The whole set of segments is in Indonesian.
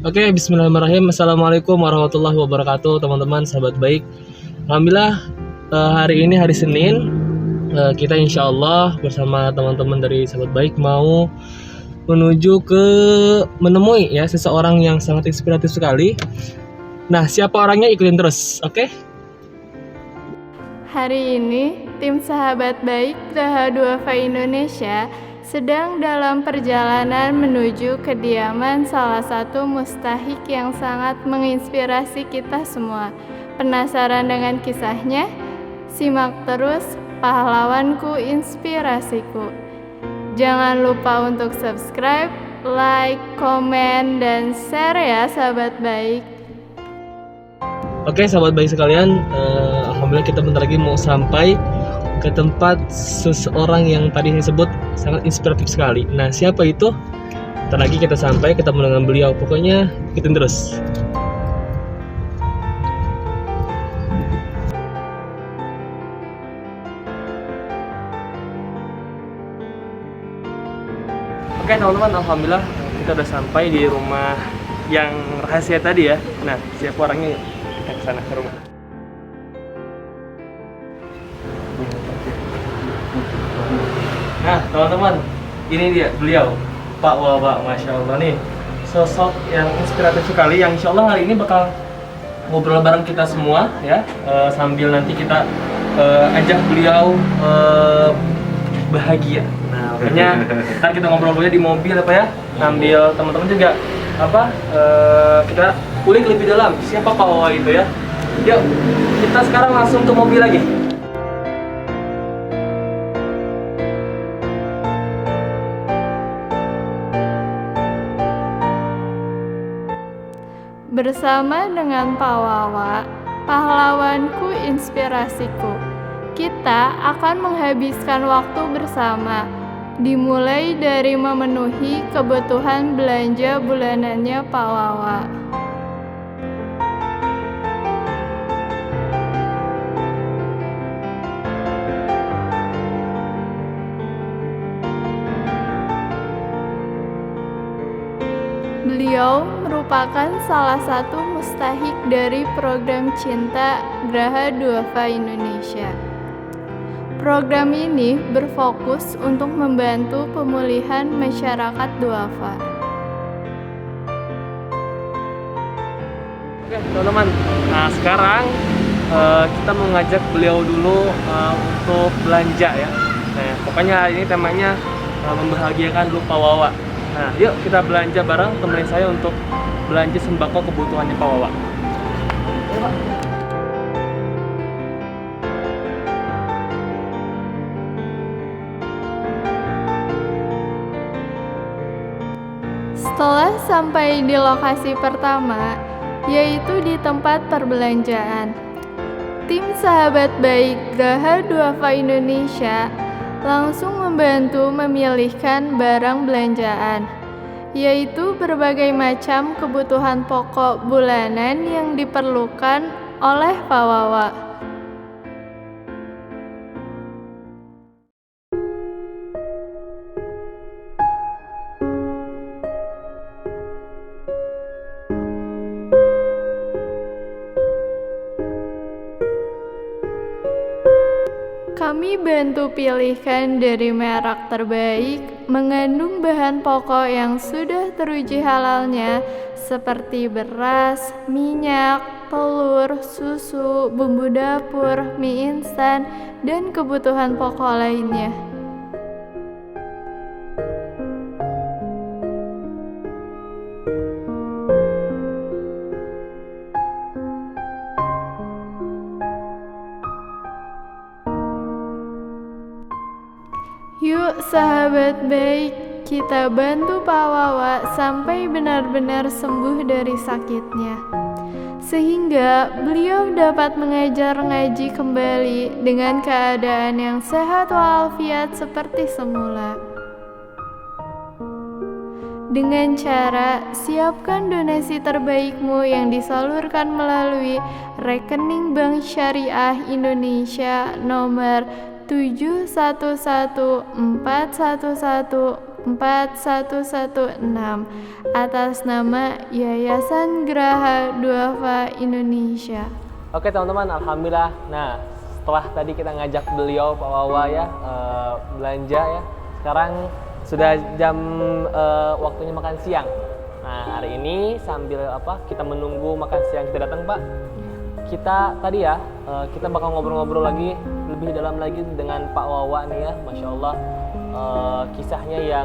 Oke, bismillahirrahmanirrahim. Assalamualaikum warahmatullahi wabarakatuh, teman-teman, sahabat baik. Alhamdulillah, hari ini hari Senin, kita insya Allah bersama teman-teman dari sahabat baik mau menuju ke menemui ya seseorang yang sangat inspiratif sekali. Nah, siapa orangnya, ikutin terus, oke? Hari ini, tim sahabat baik Geraha Duafa Indonesia sedang dalam perjalanan menuju kediaman salah satu mustahik yang sangat menginspirasi kita semua. Penasaran dengan kisahnya? Simak terus Pahlawanku Inspirasiku. Jangan lupa untuk subscribe, like, komen, dan share ya sahabat baik. Oke, sahabat baik sekalian, alhamdulillah kita bentar lagi mau sampai ke tempat seseorang yang tadi saya sebut sangat inspiratif sekali. Nah, siapa itu? Bentar lagi kita sampai, ketemu dengan beliau. Pokoknya ikutin terus. Oke teman-teman, alhamdulillah kita udah sampai di rumah yang rahasia tadi ya. Nah, siapa orangnya? Kita ke sana, ke rumah. Nah teman-teman, ini dia beliau, Pak Wawa. Masya Allah nih, sosok yang inspiratif sekali, yang insya Allah hari ini bakal ngobrol bareng kita semua ya, sambil nanti kita ajak beliau bahagia. Nah makanya ntar kita ngobrol-ngobrolnya di mobil apa ya, sambil teman-teman juga kita kulik lebih dalam siapa Pak Wawa itu ya. Yuk kita sekarang langsung ke mobil lagi. Bersama dengan Pak Wawa, pahlawanku inspirasiku, kita akan menghabiskan waktu bersama, dimulai dari memenuhi kebutuhan belanja bulanannya Pak Wawa. Beliau merupakan salah satu mustahik dari program Cinta Geraha Duafa Indonesia. Program ini berfokus untuk membantu pemulihan masyarakat duafa. Oke teman-teman, nah sekarang kita mau ngajak beliau dulu untuk belanja ya. Nah pokoknya hari ini temanya membahagiakan Pak Wawa. Nah yuk kita belanja bareng, temenin saya untuk belanja sembako kebutuhannya Pak Wawa. Ayo, Pak. Setelah sampai di lokasi pertama, yaitu di tempat perbelanjaan, tim sahabat baik Geraha Duafa Indonesia langsung membantu memilihkan barang belanjaan, yaitu berbagai macam kebutuhan pokok bulanan yang diperlukan oleh Pak Wawa. Kami bantu pilihkan dari merek terbaik, mengandung bahan pokok yang sudah teruji halalnya seperti beras, minyak, telur, susu, bumbu dapur, mie instan, dan kebutuhan pokok lainnya. Yuk sahabat baik, kita bantu Pak Wawa sampai benar-benar sembuh dari sakitnya, sehingga beliau dapat mengajar ngaji kembali dengan keadaan yang sehat walafiat seperti semula. Dengan cara siapkan donasi terbaikmu yang disalurkan melalui rekening Bank Syariah Indonesia nomor 7114111 4116 atas nama Yayasan Geraha Duafa Indonesia. Oke teman-teman, alhamdulillah. Nah, setelah tadi kita ngajak beliau Pak Wawa ya belanja ya. Sekarang sudah jam waktunya makan siang. Nah, hari ini sambil kita menunggu makan siang kita datang, Pak. Kita tadi ya, kita bakal ngobrol-ngobrol lagi lebih dalam lagi dengan Pak Wawa nih ya, Masya Allah. Kisahnya yang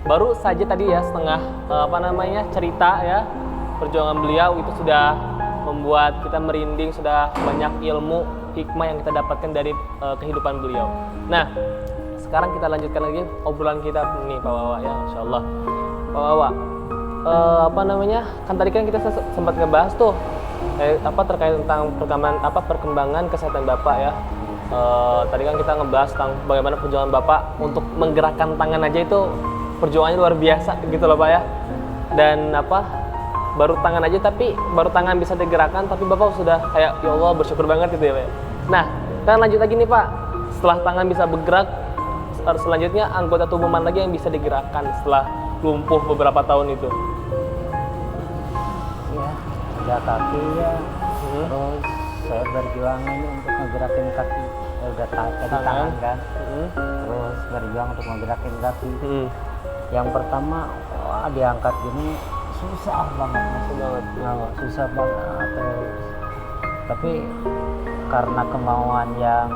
baru saja tadi ya setengah cerita ya, perjuangan beliau itu sudah membuat kita merinding, sudah banyak ilmu hikmah yang kita dapatkan dari kehidupan beliau. Nah, sekarang kita lanjutkan lagi obrolan kita nih Pak Wawa ya, Masya Allah. Pak Wawa, kan tadi kan kita sempat ngebahas tuh terkait tentang perkembangan kesehatan Bapak ya. Tadi kan kita ngebahas tentang bagaimana perjuangan Bapak untuk menggerakkan tangan aja itu perjuangannya luar biasa gitu loh Pak ya. Dan baru tangan aja tapi baru tangan bisa digerakkan tapi Bapak sudah kayak ya Allah bersyukur banget gitu ya Pak. Nah, kita lanjut lagi nih Pak. Setelah tangan bisa bergerak, selanjutnya anggota tubuh mana lagi yang bisa digerakkan setelah lumpuh beberapa tahun itu? Ya, ada kaki ya. Terus saya berjuang ini untuk ngegerakin kaki. Udah tadi tangan kan. Terus berjuang untuk ngegerakin kaki. Yang pertama, diangkat gini susah banget. Susah banget. Tapi karena kemauan yang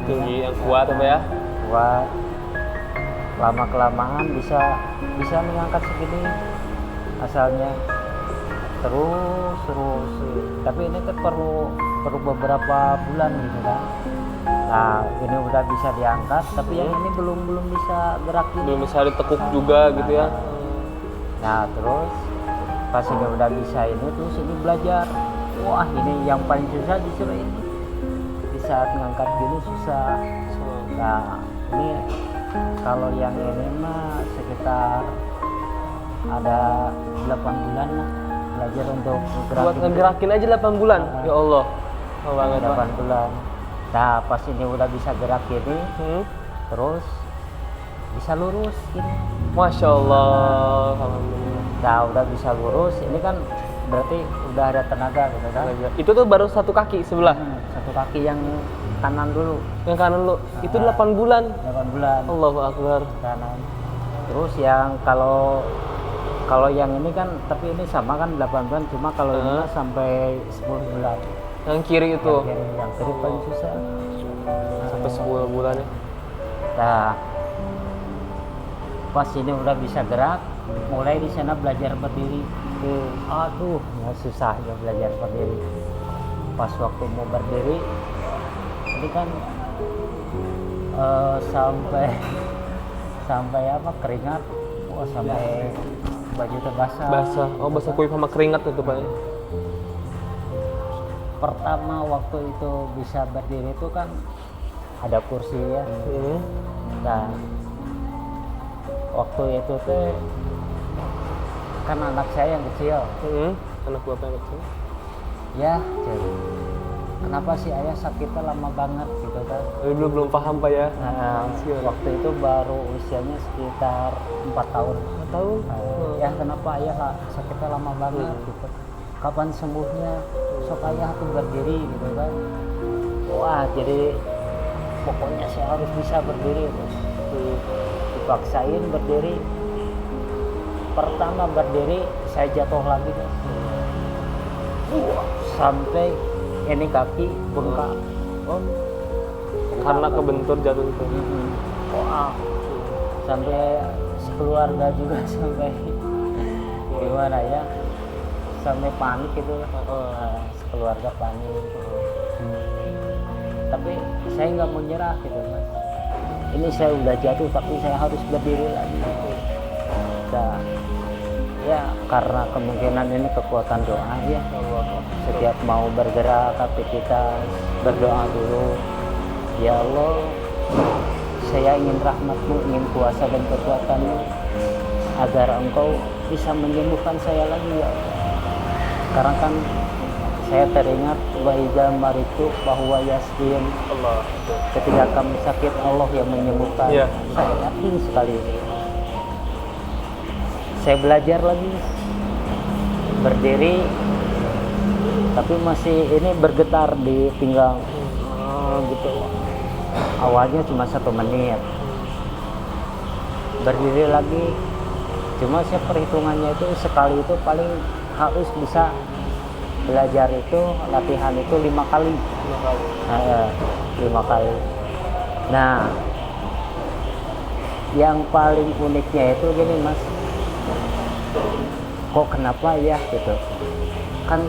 tinggi yang kuat ya. Kuat. Lama-kelamaan bisa mengangkat segini asalnya. Terus tapi ini kan perlu beberapa bulan gitu kan. Nah, ini udah bisa diangkat tapi yang ini belum bisa gerakin, belum bisa ditekuk juga gitu ya. Nah, terus pas ini udah bisa ini terus ini belajar. Wah, ini yang paling susah justru ini. Di saat ngangkat gini susah. Nah, ini kalau yang ini mah sekitar ada 8 bulan lah belajar untuk buat ngegerakin aja 8 bulan. Ya Allah. Oh, banget 8 bulan. Nah, pas ini udah bisa gerak gini, terus bisa lurus gini. Masya Allah. Alhamdulillah. Nah, udah bisa lurus, ini kan berarti udah ada tenaga gitu kan. Itu tuh baru satu kaki sebelah. Satu kaki yang kanan dulu. Yang kanan lu. Itu 8 bulan. 8 bulan. Allahu Akbar. Kanan. Terus yang kalau yang ini kan, tapi ini sama kan 8 bulan, cuma kalau ini mah sampai 10 bulan. Yang kiri itu. Yang kiri paling susah. Sampai 10 bulan ya. Nah, pas ini udah bisa gerak, mulai di sana belajar berdiri. Aduh, ya susah ya belajar berdiri. Pas waktu mau berdiri, ini kan sampai keringat, sampai baju terbasah. Basah kuyup sama keringat itu Pak. Pertama waktu itu bisa berdiri itu kan ada kursi ya. Nah, waktu itu tuh kan anak saya yang kecil. Anak Bapak yang kecil. Ya, jadi kenapa sih ayah sakitnya lama banget gitu kan? Belum paham Pak ya. Nah, waktu itu baru usianya sekitar 4 tahun. 4 tahun? Ya kenapa ayah sakitnya lama banget gitu? Kapan sembuhnya? Sok ayah tuh berdiri gitu kan? Wah, jadi pokoknya saya harus bisa berdiri terus. Dipaksain berdiri. Pertama berdiri saya jatuh lagi kan? Sampai ini kaki bengkak. Karena kebentur jatuh itu. Wah, sampai sekeluarga juga sampai gimana ya, sampai panik gitu. Sekeluarga panik. Tapi saya nggak mau nyerah gitu Mas. Ini saya udah jatuh tapi saya harus berdiri lagi. Nah, ya karena kemungkinan ini kekuatan doa ya. Setiap mau bergerak tapi kita berdoa dulu. Ya Allah, saya ingin rahmat-Mu, ingin kuasa dan kekuatan-Mu agar Engkau bisa menyembuhkan saya lagi ya Allah. Karena kan saya teringat wa idza maritu bahwa yasqin. Ketika kami sakit Allah yang menyembuhkan. Saya yakin sekali ini. saya belajar lagi berdiri, tapi masih ini bergetar di pinggang. Gitu. Awalnya cuma 1 menit, berdiri lagi. Cuma saya perhitungannya itu sekali itu paling harus bisa belajar itu latihan itu 5 kali. 5 kali. Nah, yang paling uniknya itu gini Mas, kok kenapa ya gitu, kan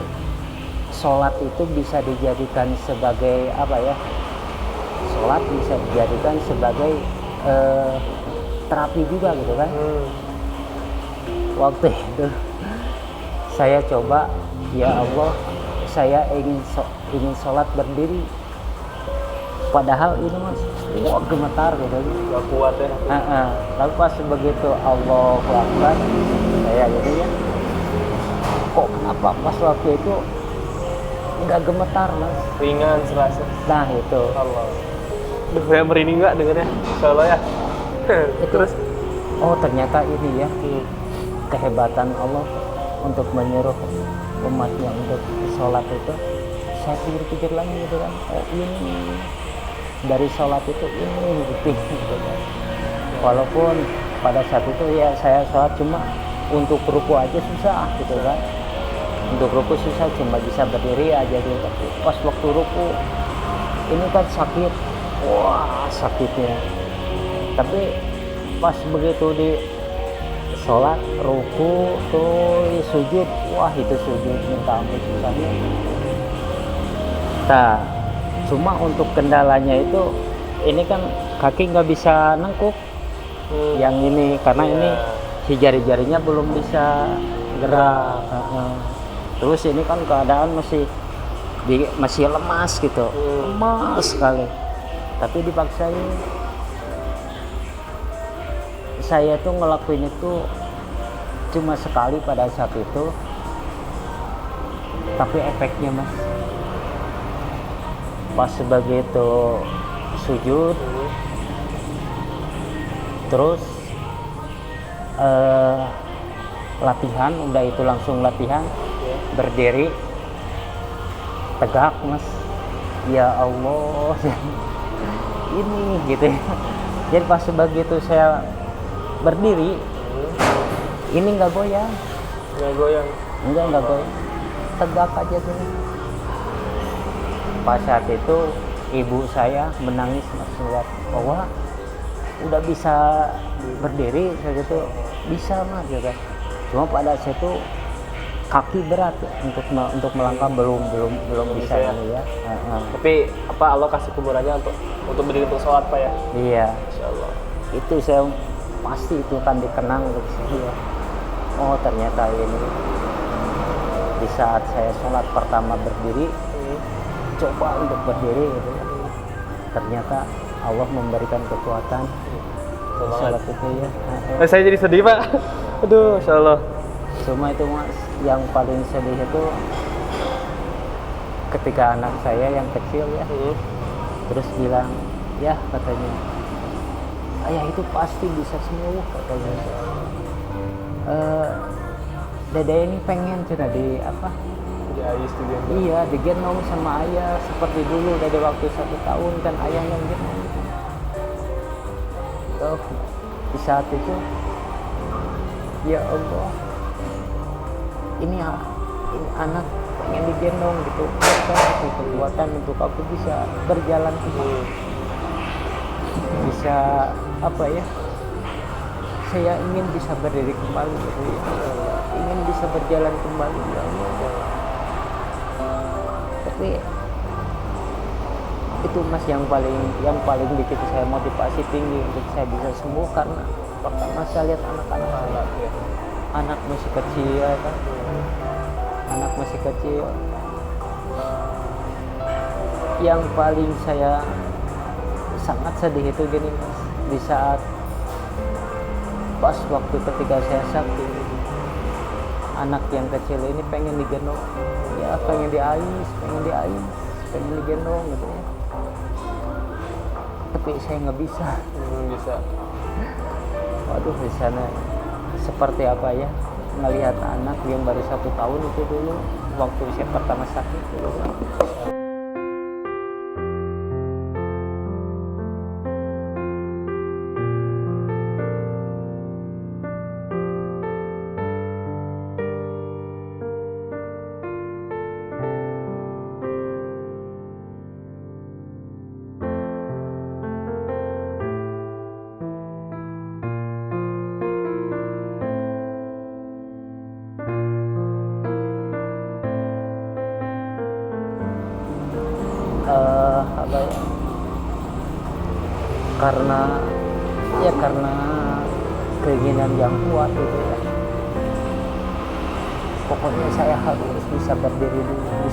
sholat itu bisa dijadikan sebagai apa ya, sholat bisa dijadikan sebagai terapi juga gitu kan. Waktu itu saya coba, ya Allah, saya ingin sholat berdiri, padahal ini Mas, wah gemetar gitu, Gak kuat ya. lalu pas begitu Allahu Akbar, saya gitu ya, kok kenapa pas waktu itu nggak gemetar Mas, Ringan serasa. nah itu Allah. Duh, saya merinding nggak dengernya. Insya Allah ya. Terus? oh ternyata ini ya kehebatan Allah untuk menyuruh umatnya untuk sholat itu. Saya pikir-pikir lagi gitu kan, oh ini dari sholat itu ini gitu kan. Walaupun pada saat itu ya saya sholat cuma untuk ruku aja susah gitu kan, untuk ruku susah, cuma bisa berdiri aja gitu. Tapi pas waktu ruku ini kan sakit, wah sakitnya. Tapi pas begitu di sholat ruku tuh sujud, wah itu sujud minta ampun susahnya. Nah, cuma untuk kendalanya itu ini kan kaki nggak bisa nengkuk yang ini, karena ini si jari-jarinya belum bisa gerak. Terus ini kan keadaan masih lemas gitu, lemas sekali. Tapi dipaksain. Saya tuh ngelakuin itu cuma sekali pada saat itu, tapi efeknya Mas, pas begitu sujud, terus latihan, udah itu langsung latihan berdiri tegak Mas, ya Allah ini gitu ya. Jadi pas begitu saya berdiri ini nggak goyang, enggak goyang, tegak aja tuh. Pas saat itu ibu saya menangis Mas, melihat bahwa udah bisa berdiri, saya gitu bisa Mas gitu. Cuma pada saat itu kaki berat ya, untuk melangkah belum bisa ya. ya. Tapi apa Allah kasih kuburannya untuk berdiri untuk sholat Pak ya? Iya. Insya Allah. Itu saya pasti itu kan dikenang untuk saya. Oh ternyata ini di saat saya sholat pertama berdiri, coba untuk berdiri gitu ya. Ternyata Allah memberikan kekuatan sholat itu ya. Saya jadi sedih Pak. Aduh, Insya Allah. Cuma itu Mas, yang paling sedih itu ketika anak saya yang kecil ya, terus bilang, ya katanya, ayah itu pasti bisa sembuh katanya. Dede ini pengen cina di apa? Iya, digendong sama ayah seperti dulu dari waktu 1 tahun kan ayah yang gendong. Oh, di saat itu, ya Allah, ini anak pengen digendong gitu, kasih kekuatan untuk aku bisa berjalan kembali, bisa apa ya? Saya ingin bisa berdiri kembali, gitu ya. Ingin bisa berjalan kembali, ya Allah. Tapi itu Mas yang paling bikin saya motivasi tinggi untuk saya bisa sembuh, karena pertama saya lihat anak-anak saya, anak masih kecil kan, anak masih kecil. Yang paling saya sangat sedih itu gini Mas, di saat pas waktu ketika saya sakit, anak yang kecil ini pengen digendong, ya pengen diais, pengen digendong gitu ya. Tapi saya nggak bisa. Bisa. Waduh, di sana seperti apa ya melihat anak yang baru 1 tahun itu dulu waktu saya pertama sakit dulu. Apa ya, karena keinginan yang kuat gitu ya, pokoknya saya harus bisa berdiri dulu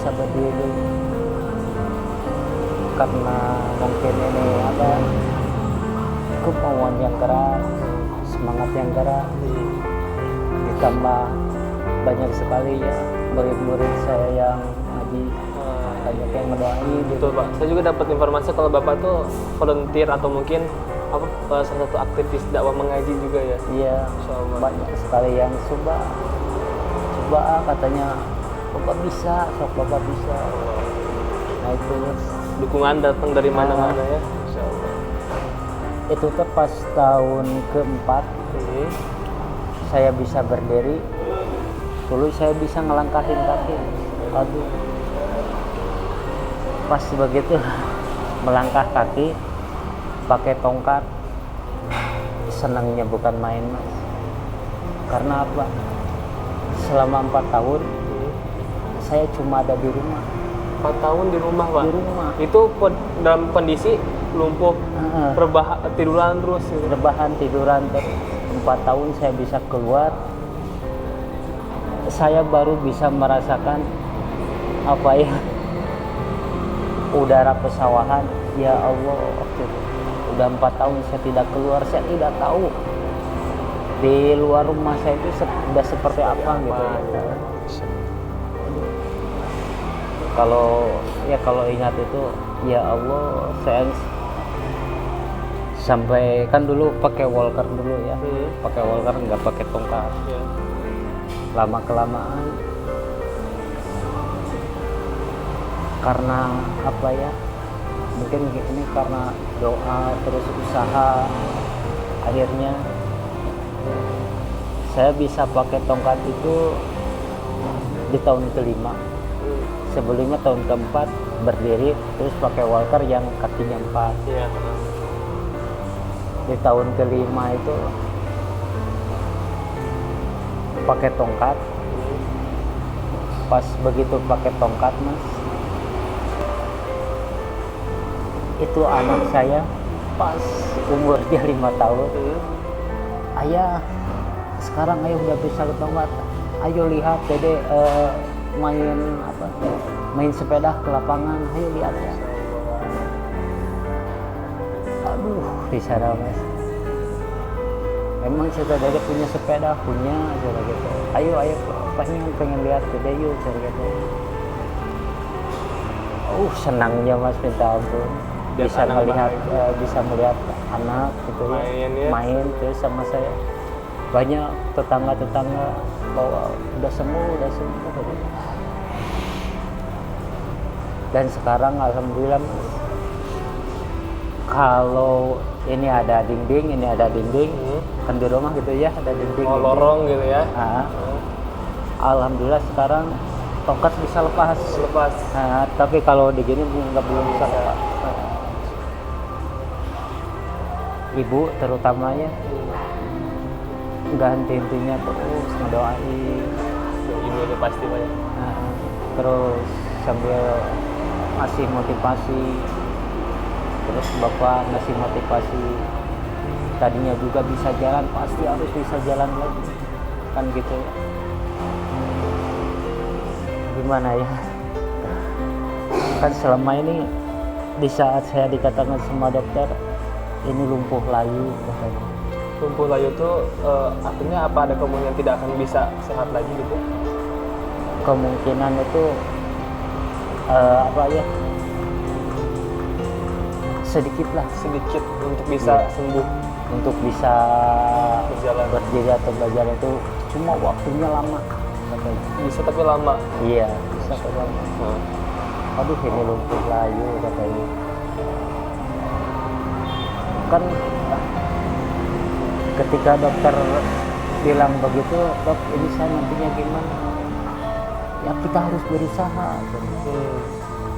karena mungkin ini ada kemauan yang keras, semangat yang keras, ditambah banyak sekali ya murid-murid saya yang ngaji, banyak yang mendoain gitu. Betul Pak, saya juga dapat informasi kalau Bapak tuh volunteer atau mungkin salah satu aktivis dakwah mengaji juga ya. Iya, Insyaallah. banyak sekali yang coba katanya Bapak bisa, sok Bapak bisa. Nah itu Dukungan datang dari mana-mana ya. Insyaallah. itu pas tahun keempat saya bisa berdiri, dulu saya bisa ngelangkahin kaki. Aduh, pas begitu melangkah kaki pakai tongkat, senangnya bukan main Mas. Karena apa? Selama 4 tahun saya cuma ada di rumah. 4 tahun di rumah Pak? Di rumah. Itu dalam kondisi lumpuh, tiduran terus gitu. Rebahan, tiduran terus. 4 tahun saya bisa keluar, saya baru bisa merasakan apa ya, udara pesawahan. Ya Allah, udah 4 tahun saya tidak keluar, saya tidak tahu di luar rumah saya itu sudah seperti apa gitu. Kalau ingat itu, ya Allah, saya sampai kan dulu pakai walker dulu ya, pakai walker nggak pakai tongkat. Lama kelamaan karena apa ya, mungkin ini karena doa terus usaha, akhirnya saya bisa pakai tongkat itu di tahun kelima. Sebelumnya tahun keempat berdiri terus pakai walker yang kakinya 4. Iya. Di tahun kelima itu pakai tongkat. Pas begitu pakai tongkat Mas, itu anak saya pas umurnya 5 tahun. Ayah, sekarang ayah udah bisa tongkat. Ayo lihat Dede main sepeda ke lapangan. Ayo lihat ya. Aduh, disana Mas. Emang cerita Dede punya sepeda, punya aja gitu. Ayo pengen lihat Dede yuk gitu. Senangnya Mas minta ampun. Bisa melihat anak gitu ya, main terus sama saya. Banyak tetangga bahwa udah sembuh. Dan sekarang alhamdulillah Mas, kalau ini ada dinding kan di rumah gitu ya, ada dinding, lorong gitu ya. Alhamdulillah sekarang tongkat bisa lepas. Tapi kalau di gini belum bisa lepas. Ibu terutamanya nggak henti-hentinya terus ngedoain. Ibu itu pasti banyak. Terus sambil ngasih motivasi, terus Bapak ngasih motivasi. Tadinya juga bisa jalan, pasti harus bisa jalan lagi, kan gitu. Gimana ya? Kan selama ini di saat saya dikatakan sama dokter ini lumpuh layu katanya. Lumpuh layu itu artinya apa, ada kemungkinan tidak akan bisa sehat lagi gitu? Kemungkinan itu sedikit untuk bisa sembuh. untuk bisa Berjalan. berdiri atau belajar itu cuma waktunya lama katanya. Bisa tapi lama. Iya, bisa tapi lama. Aduh, ini lumpuh layu katanya. Kan ketika dokter bilang begitu, dok ini saya nantinya gimana? Ya kita harus berusaha.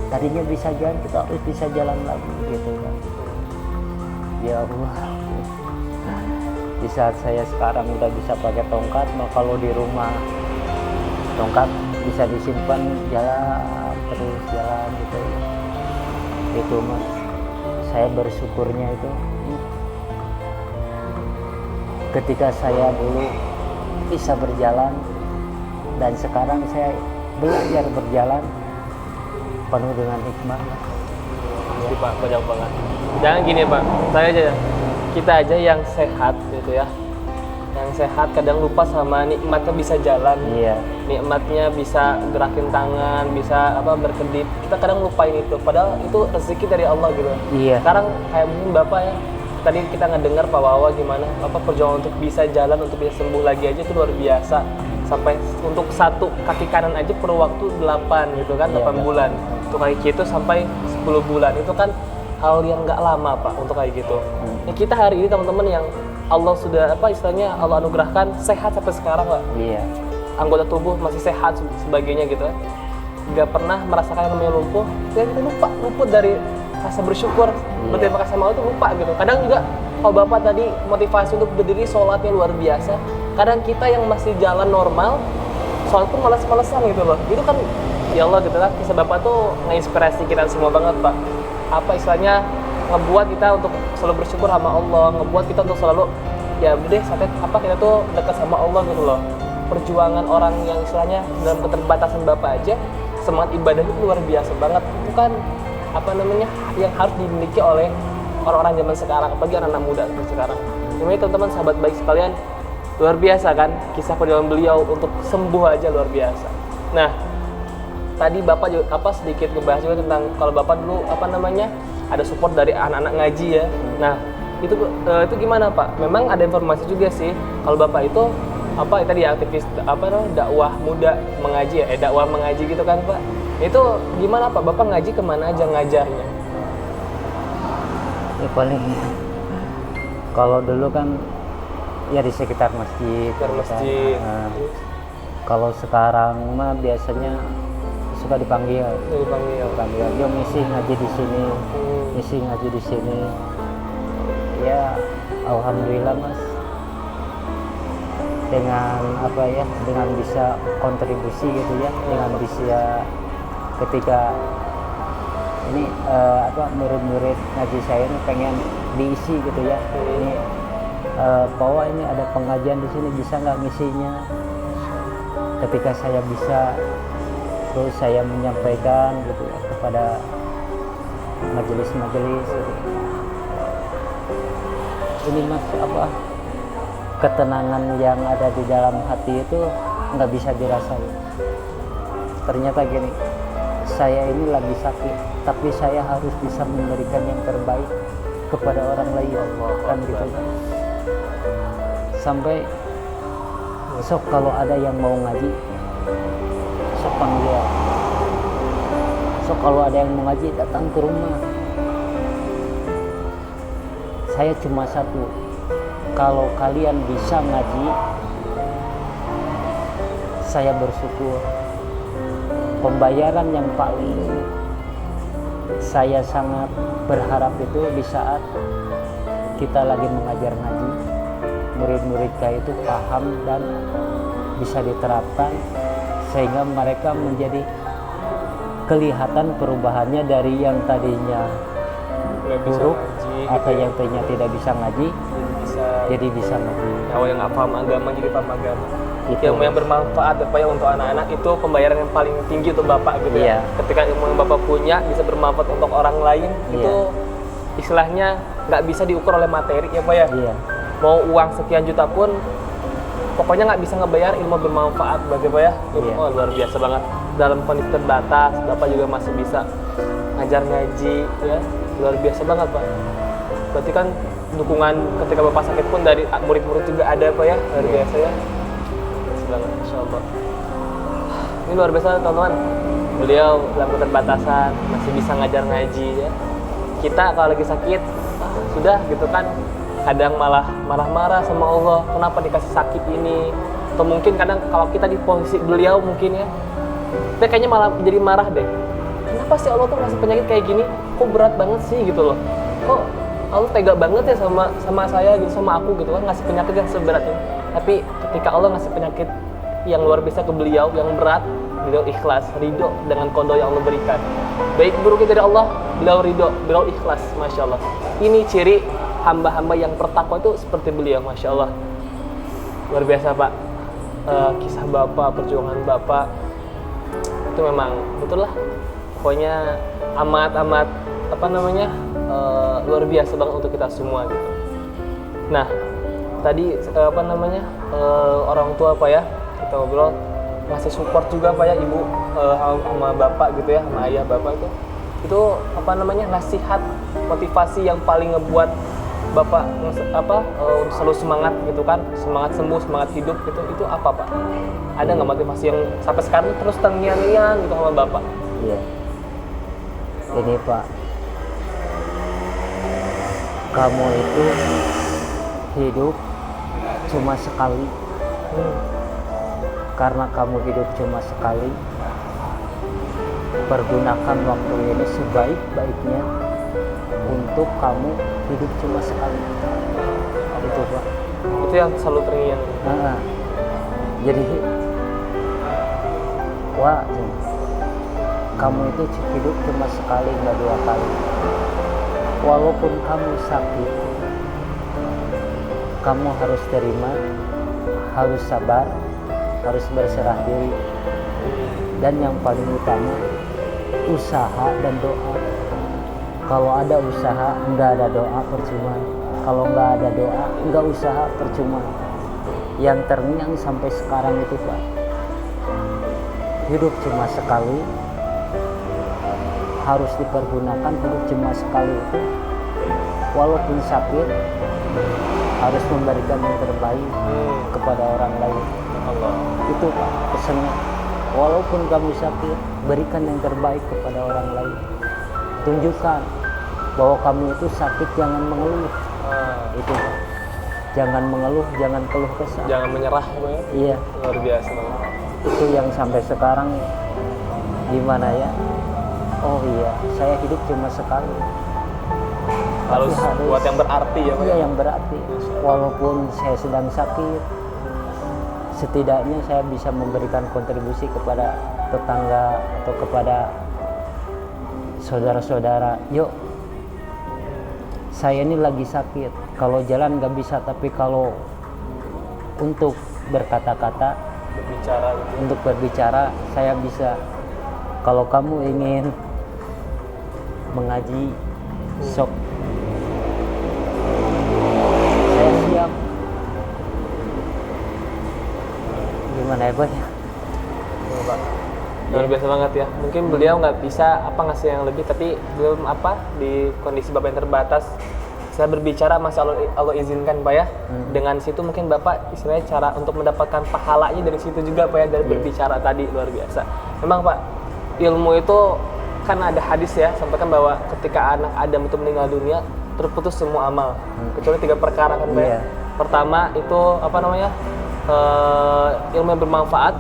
Tadinya bisa jalan, kita harus bisa jalan lagi gitu kan. Ya Allah. Di saat saya sekarang udah bisa pakai tongkat, nah kalau di rumah tongkat bisa disimpan, jalan terus jalan gitu. Itu mas, saya bersyukurnya itu ketika saya dulu bisa berjalan dan sekarang saya belajar berjalan penuh dengan hikmah. Jadi Pak, banyak banget. Jangan gini Pak, kita aja yang sehat gitu ya. Yang sehat kadang lupa sama nikmatnya bisa jalan. Iya. Nikmatnya bisa gerakin tangan, bisa berkedip. Kita kadang lupain itu, padahal itu rezeki dari Allah gitu. Iya. Sekarang kayak mungkin Bapak ya, tadi kita ngedengar Pak Wawa gimana, Bapak perjuangan untuk bisa jalan, untuk bisa sembuh lagi aja itu luar biasa. Sampai untuk satu kaki kanan aja perlu waktu 8 gitu kan, 8 bulan. Untuk kaki itu sampai 10 bulan. Itu kan hal yang nggak lama Pak untuk kayak gitu. Nah, kita hari ini teman-teman yang Allah sudah istilahnya Allah anugerahkan sehat sampai sekarang Pak. Iya. Anggota tubuh masih sehat sebagainya gitu. Nggak pernah merasakan yang namanya lumpuh. Ya kita luput dari rasa bersyukur, berterima kasih sama Allah itu lupa gitu. Kadang juga kalau Bapak tadi motivasi untuk berdiri sholatnya luar biasa. Kadang kita yang masih jalan normal, sholat pun malas-malesan gitu loh. Itu kan ya Allah gitu lah, kisah Bapak tuh menginspirasi kita semua banget Pak. Apa istilahnya ngebuat kita untuk selalu bersyukur sama Allah, ngebuat kita untuk selalu ya deh saatnya kita tuh dekat sama Allah gitu loh. Perjuangan orang yang istilahnya dalam keterbatasan Bapak aja, semangat ibadahnya itu luar biasa banget. Itu kan yang harus dimiliki oleh orang-orang zaman sekarang, apalagi anak-anak muda sekarang. Ini teman-teman sahabat baik sekalian, luar biasa kan kisah perjalanan beliau untuk sembuh aja luar biasa. Nah, tadi Bapak juga sedikit ngebahas juga tentang kalau Bapak dulu ada support dari anak-anak ngaji ya. Nah, itu gimana Pak? Memang ada informasi juga sih kalau Bapak itu tadi aktivis dakwah muda mengaji ya, dakwah mengaji gitu kan Pak. Itu gimana Pak? Bapak ngaji kemana aja ngajarnya? Ya paling kalau dulu kan ya di sekitar masjid. Masjid. Nah, kalau sekarang mah biasanya suka dipanggil. Dia ngisi ngaji di sini, ngisi ngaji di sini. Ya alhamdulillah Mas. Dengan dengan bisa kontribusi gitu ya, dengan bisa ketika ini murid-murid ngaji saya ini pengen diisi gitu ya. Ini bahwa ini ada pengajian di sini, bisa nggak ngisinya? Ketika saya bisa, terus saya menyampaikan gitu ya kepada majelis-majelis. Ini Mas ketenangan yang ada di dalam hati itu nggak bisa dirasain. Ternyata gini, saya ini lagi sakit, tapi saya harus bisa memberikan yang terbaik kepada orang lain, kan gitu kan. Sampai sok kalau ada yang mau ngaji, sok panggil. Sok kalau ada yang mau ngaji, datang ke rumah. Saya cuma satu, kalau kalian bisa ngaji, saya bersyukur. Pembayaran yang paling saya sangat berharap itu di saat kita lagi mengajar ngaji, murid-murid itu paham dan bisa diterapkan sehingga mereka menjadi kelihatan perubahannya dari yang tadinya buruk atau yang tadinya tidak bisa ngaji jadi bisa ngaji. Yang nggak paham agama jadi paham agama. Ilmu yang bermanfaat untuk anak-anak itu pembayaran yang paling tinggi untuk Bapak gitu ya. Ketika ilmu yang Bapak punya bisa bermanfaat untuk orang lain, itu istilahnya nggak bisa diukur oleh materi ya Pak ya. Mau uang sekian juta pun pokoknya nggak bisa ngebayar ilmu bermanfaat bagi Pak ya. Oh, luar biasa banget. Dalam kondisi terbatas Bapak juga masih bisa ngajar ngaji ya, luar biasa banget Pak. Berarti kan dukungan ketika Bapak sakit pun dari murid-murid juga ada Pak ya, luar biasa ya. Banget, Insya Allah. Ini luar biasa teman-teman. Beliau dalam keterbatasan masih bisa ngajar ngaji ya. Kita kalau lagi sakit, sudah gitu kan, kadang malah marah-marah sama Allah, kenapa dikasih sakit ini? Atau mungkin kadang kalau kita di posisi beliau mungkin ya, kita kayaknya malah jadi marah deh. Kenapa sih Allah tuh ngasih penyakit kayak gini? Kok berat banget sih gitu loh? Kok Allah tega banget ya sama saya gitu, sama aku gitu kan, ngasih penyakit yang seberat ini. Tapi ketika Allah ngasih penyakit yang luar biasa ke beliau, yang berat, beliau ikhlas, ridho dengan qada yang Allah berikan. Baik buruknya dari Allah, beliau ridho, beliau ikhlas, Masya Allah. Ini ciri hamba-hamba yang bertakwa itu seperti beliau, Masya Allah. Luar biasa Pak. Kisah Bapak, perjuangan Bapak itu memang betul lah. Pokoknya amat luar biasa banget untuk kita semua gitu. Nah, tadi orang tua Pak ya, kita ngobrol ngasih support juga Pak ya, Ibu sama Bapak gitu ya, sama ayah Bapak itu nasihat motivasi yang paling ngebuat Bapak selalu semangat gitu kan, semangat sembuh, semangat hidup gitu, itu apa Pak? Ada nggak motivasi yang sampai sekarang terus terngiang-ngiang gitu sama Bapak? Iya. Ini Pak, kamu itu hidup cuma sekali. Karena kamu hidup cuma sekali, pergunakan waktu ini sebaik-baiknya untuk kamu hidup cuma sekali. Itu Pak. Itu yang selalu terngiang. Jadi kamu itu hidup cuma sekali, nggak 2 kali. Walaupun kamu sakit, kamu harus terima, harus sabar, harus berserah diri, dan yang paling utama usaha dan doa. Kalau ada usaha nggak ada doa percuma, kalau nggak ada doa nggak usaha percuma. Yang terngiang sampai sekarang itu Pak, hidup cuma sekali, harus dipergunakan. Hidup cuma sekali itu walaupun sakit harus memberikan yang terbaik kepada orang lain. Allah. Itu Pak pesannya. Walaupun kamu sakit, berikan yang terbaik kepada orang lain. Tunjukkan bahwa kamu itu sakit, jangan mengeluh. Itu Pak. Jangan mengeluh, jangan keluh kesah. Jangan menyerah Pak ya. Iya. Luar biasa banget. Itu yang sampai sekarang gimana ya? Oh iya, saya hidup cuma sekali. Harus buat yang berarti ya Pak. Iya, yang berarti. Walaupun saya sedang sakit, setidaknya saya bisa memberikan kontribusi kepada tetangga atau kepada saudara-saudara. Yuk, saya ini lagi sakit. Kalau jalan nggak bisa, tapi kalau untuk berkata-kata, untuk berbicara, saya bisa. Kalau kamu ingin mengaji, sok, saya siap. Gimana ya Pak? Luar biasa banget ya. Mungkin beliau nggak bisa ngasih yang lebih, tapi belum di kondisi Bapak yang terbatas. Saya berbicara masih Allah izinkan Pak ya. Dengan situ mungkin Bapak istilahnya cara untuk mendapatkan pahalanya dari situ juga Pak ya, dari berbicara tadi. Luar biasa. Memang Pak, ilmu itu kan ada hadis ya, sampaikan bahwa ketika anak Adam itu meninggal dunia, terputus semua amal, kecuali 3 perkara kan Pak ya. Pertama itu ilmu yang bermanfaat,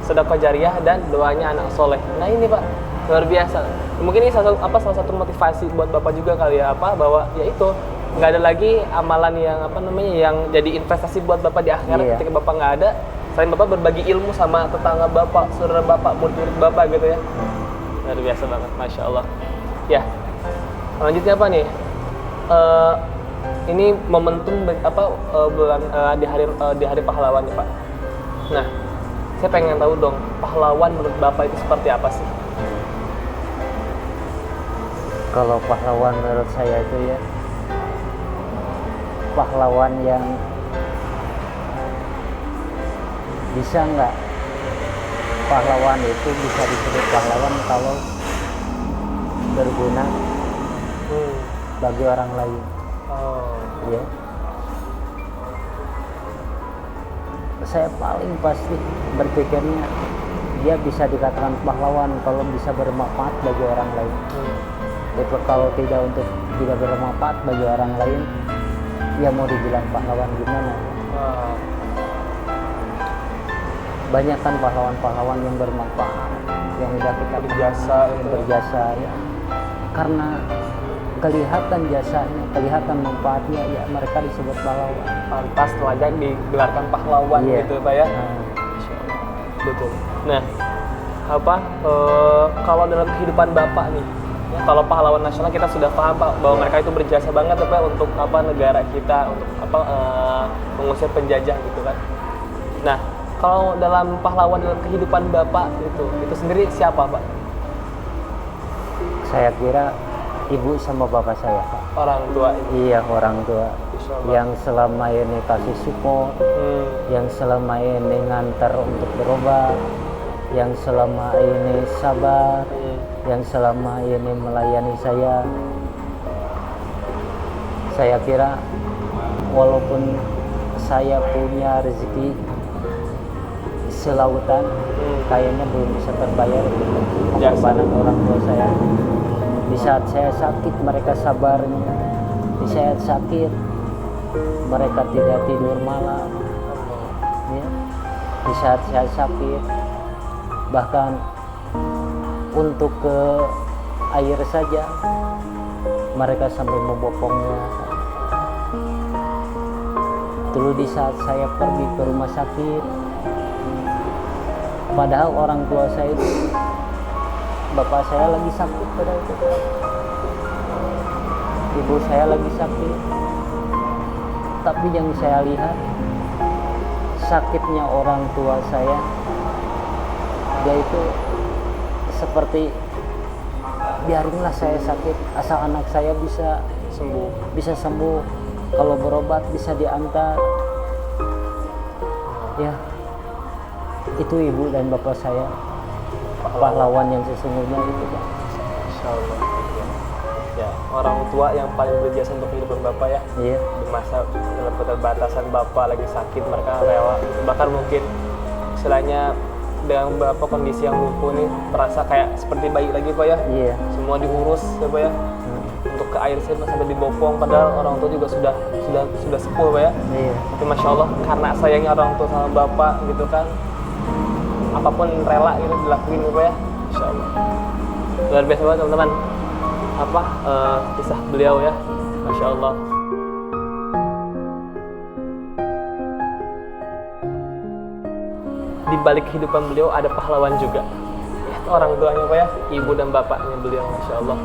sedekah jariyah, dan doanya anak soleh. Nah ini Pak, luar biasa. Mungkin ini salah satu motivasi buat Bapak juga kali ya, bahwa ya itu nggak ada lagi amalan yang yang jadi investasi buat Bapak di akhirat. Ketika Bapak nggak ada, selain Bapak berbagi ilmu sama tetangga Bapak, saudara Bapak, murid-murid Bapak gitu ya. Luar biasa banget, Masya Allah. Ya, lanjutnya apa nih? Ini momentum bulan di hari pahlawan nih Pak. Nah, saya pengen tahu dong, pahlawan menurut Bapak itu seperti apa sih? Kalau pahlawan menurut saya itu ya, pahlawan yang bisa nggak, pahlawan itu bisa disebut pahlawan kalau berguna bagi orang lain. Oh. Ya. Saya paling pasti berpikirnya dia bisa dikatakan pahlawan kalau bisa bermanfaat bagi orang lain. Jadi kalau tidak bermanfaat bagi orang lain, ya mau dibilang pahlawan gimana? Banyak kan pahlawan-pahlawan yang bermanfaat, yang udah kita berjasa ya. Karena kelihatan jasanya, kelihatan manfaatnya, ya mereka disebut pahlawan. Pantas layak digelarkan pahlawan gitu Pak ya. Betul. Nah, kalau dalam kehidupan Bapak nih, ya, kalau pahlawan nasional kita sudah paham Pak bahwa mereka itu berjasa banget Pak untuk negara kita, untuk mengusir penjajah gitu kan. Nah, kalau dalam pahlawan dalam kehidupan Bapak itu sendiri siapa Pak? Saya kira ibu sama bapak saya, Pak. Orang tua. Iya, orang tua yang selama ini kasih support, yang selama ini ngantar untuk berobat, yang selama ini sabar, yang selama ini melayani saya. Saya kira walaupun saya punya rezeki selautan, kayaknya belum bisa terbayar pengorbanan orang tua saya. Di saat saya sakit mereka sabarnya, di saat sakit mereka tidak tidur malam ya. Di saat saya sakit bahkan untuk ke air saja mereka sampai membopongnya. Dulu di saat saya pergi ke rumah sakit, padahal orang tua saya itu bapak saya lagi sakit pada itu, ibu saya lagi sakit, tapi yang saya lihat sakitnya orang tua saya, dia itu seperti biarinlah saya sakit asal anak saya bisa sembuh, kalau berobat bisa diantar ya. Itu ibu dan bapak saya pahlawan yang sesungguhnya itu Pak. Insya Allah. Ya, orang tua yang paling berjasa untuk kehidupan Bapak ya. Iya. Di masa dalam keterbatasan Bapak lagi sakit, mereka rela. Bahkan mungkin istilahnya dengan Bapak kondisi yang lumpuh nih terasa kayak seperti bayi lagi Pak ya. Iya. Semua diurus ya Pak ya. Untuk ke air sampai dibopong, padahal orang tua juga sudah sepuh Pak ya. Iya. Tapi Masya Allah karena sayangnya orang tua sama Bapak gitu kan, apapun rela gitu dilakuin gitu ya. Insya Allah luar biasa banget teman-teman kisah beliau ya. Masya Allah. Di balik kehidupan beliau ada pahlawan juga ya, orang tuanya Pak ya, ibu dan bapaknya beliau. Masya Allah,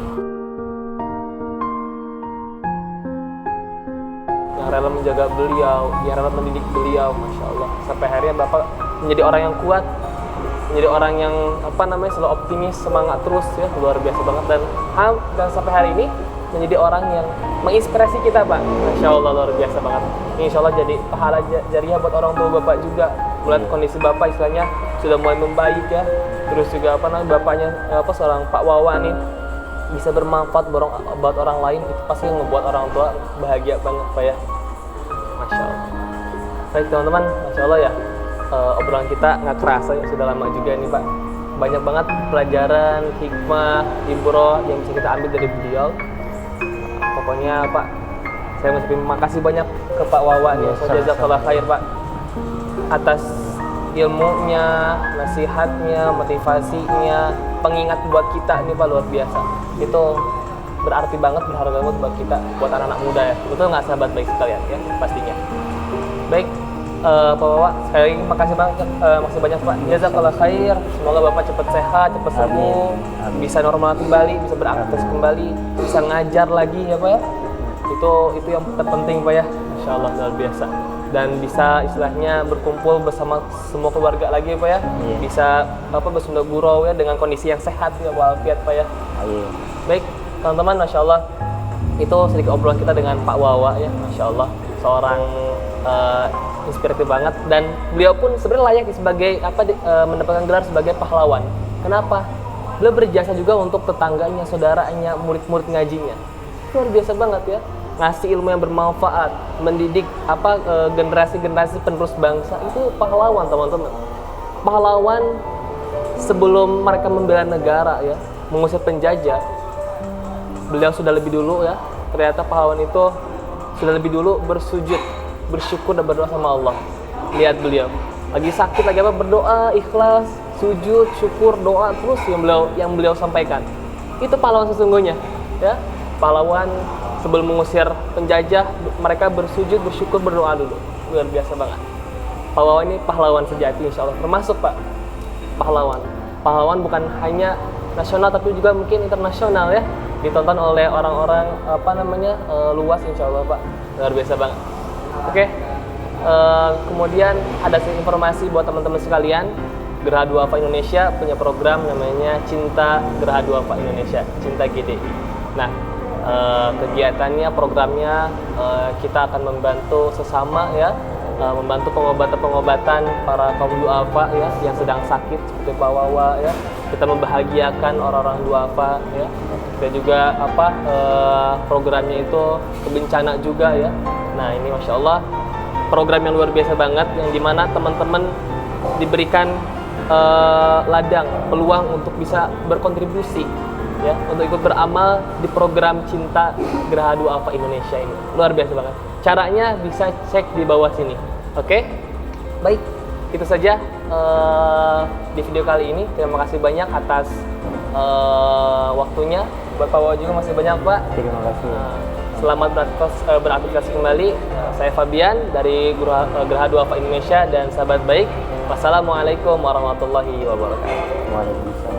yang rela menjaga beliau, yang rela mendidik beliau. Masya Allah, sampai akhirnya Bapak menjadi orang yang kuat, menjadi orang yang selalu optimis, semangat terus ya, luar biasa banget. Dan sampai hari ini menjadi orang yang menginspirasi kita Pak. Masya Allah, luar biasa banget. Insya Allah jadi pahala jariah buat orang tua Bapak juga. Melihat kondisi Bapak istilahnya sudah mulai membaik ya, terus juga bapaknya seorang Pak Wawa nih bisa bermanfaat buat orang lain, itu pasti ngebuat orang tua bahagia banget Pak ya. Masya Allah. Baik teman-teman, Masya Allah ya, obrolan kita nggak kerasa ya, sudah lama juga nih Pak. Banyak banget pelajaran, hikmah, ibroh yang bisa kita ambil dari beliau. Pokoknya Pak, saya mesti terima kasih banyak ke Pak Wawa nih. Jazakallah khair Pak atas ilmunya, nasihatnya, motivasinya, pengingat buat kita ini Pak, luar biasa. Itu berarti banget, berharga banget buat kita, buat anak-anak muda ya. Betul nggak sahabat baik sekalian ya, pastinya. Baik, Pak Wawa, sekali lagi makasih banyak Pak. Jazakallah khair. Semoga Bapak cepat sehat, cepat sembuh, bisa normal kembali, bisa beraktivitas kembali, bisa ngajar lagi ya Pak ya. Itu yang terpenting Pak ya. Masya Allah, luar biasa. Dan bisa istilahnya berkumpul bersama semua keluarga lagi ya Pak ya. Iya. Bisa bersunda gurau ya dengan kondisi yang sehat ya, walafiat Pak ya. Iya. Baik teman-teman, Masya Allah, itu sedikit obrolan kita dengan Pak Wawa ya. Masya Allah, seorang inspiratif banget, dan beliau pun sebenarnya layak sebagai mendapatkan gelar sebagai pahlawan. Kenapa? Beliau berjasa juga untuk tetangganya, saudaranya, murid-murid ngajinya. Luar biasa banget ya. ngasih ilmu yang bermanfaat, mendidik generasi-generasi penerus bangsa, itu pahlawan teman-teman. Pahlawan sebelum mereka membela negara ya, mengusir penjajah, beliau sudah lebih dulu ya, ternyata pahlawan itu sudah lebih dulu bersujud, bersyukur dan berdoa sama Allah. Lihat beliau lagi sakit, lagi apa, berdoa ikhlas, sujud, syukur, doa terus yang beliau sampaikan. Itu pahlawan sesungguhnya ya. Pahlawan sebelum mengusir penjajah, mereka bersujud, bersyukur, berdoa dulu. Luar biasa banget. Pahlawan ini pahlawan sejati insya Allah, termasuk Pak pahlawan bukan hanya nasional tapi juga mungkin internasional ya, ditonton oleh orang-orang luas insya Allah Pak. Luar biasa banget. Oke. Kemudian ada informasi buat teman-teman sekalian, Geraha Duafa Indonesia punya program namanya Cinta Geraha Duafa Indonesia, Cinta GDI. Nah, kegiatannya, programnya kita akan membantu sesama ya, membantu pengobatan para kaum duafa ya yang sedang sakit seperti Pak Wawa ya. Kita membahagiakan orang-orang duafa ya. Dan juga programnya itu kebencana juga ya. Nah, ini Masya Allah program yang luar biasa banget, yang dimana teman-teman diberikan ladang, peluang untuk bisa berkontribusi ya, untuk ikut beramal di program Cinta Geraha Duafa Indonesia ini. Luar biasa banget. Caranya bisa cek di bawah sini. Oke? Baik, itu saja di video kali ini. Terima kasih banyak atas waktunya. Bapak Wawa juga masih banyak Pak. Terima kasih. Selamat beraktivitas kembali. Saya Fabian dari Geraha Duafa Indonesia dan sahabat baik. Wassalamualaikum warahmatullahi wabarakatuh. Waalaikumsalam.